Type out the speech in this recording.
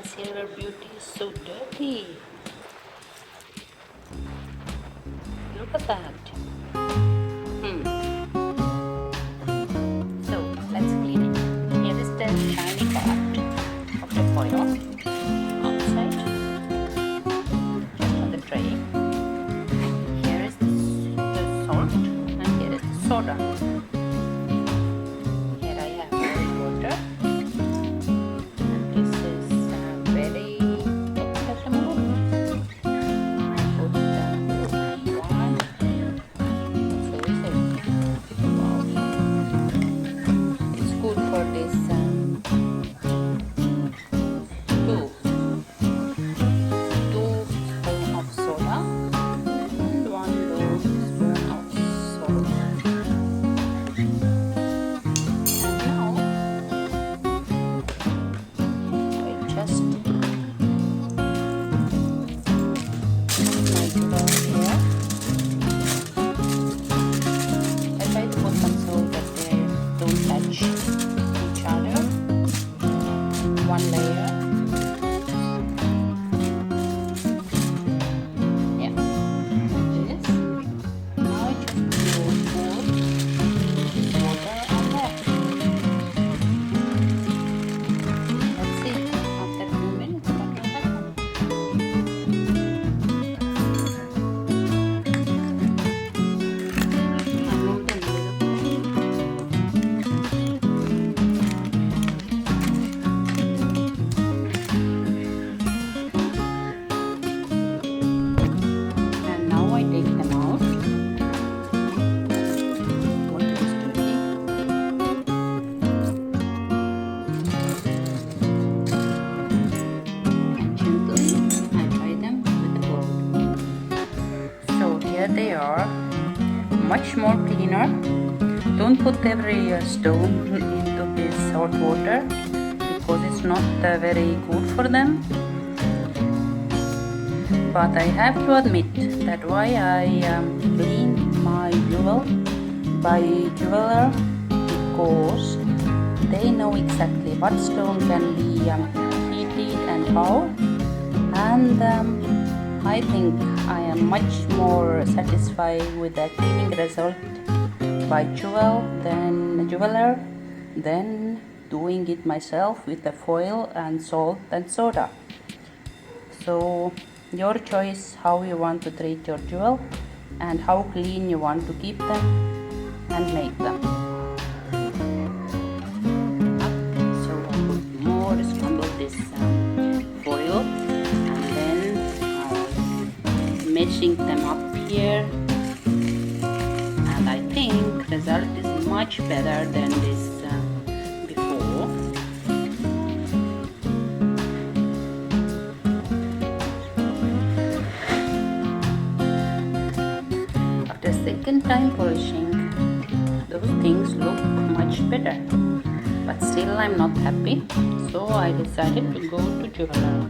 that silver beauty is so dirty. Look at that. So let's clean it. Here is the shiny part of the foil outside on the tray. Here is the salt and here is the soda. Here I have water. And this is very accessible. I put one. So is it? Wow. It's good for this two spoon of soda and 1 spoon of salt. And now I just my glove here. I try to put some salt that they don't touch each other. One layer. Yeah. This. Now I just pour water on that. Let's see. After a few minutes, what will happen. I move the lid. And now I take them out. What is dirty? And gently I dry them with a bowl. So here they are, much more cleaner. Don't put every stone into this hot water because it's not very good for them. But I have to admit that why I clean my jewel by jeweler, because they know exactly what stone can be heated and how, and I think I am much more satisfied with the cleaning result by jeweler than doing it myself with the foil and salt and soda. So your choice how you want to treat your jewel and how clean you want to keep them and make them. So I put more, scramble this foil and then meshing them up here, and I think result is much better than this before. After second time polishing, those things look much better, but still I'm not happy, so I decided to go to jeweler.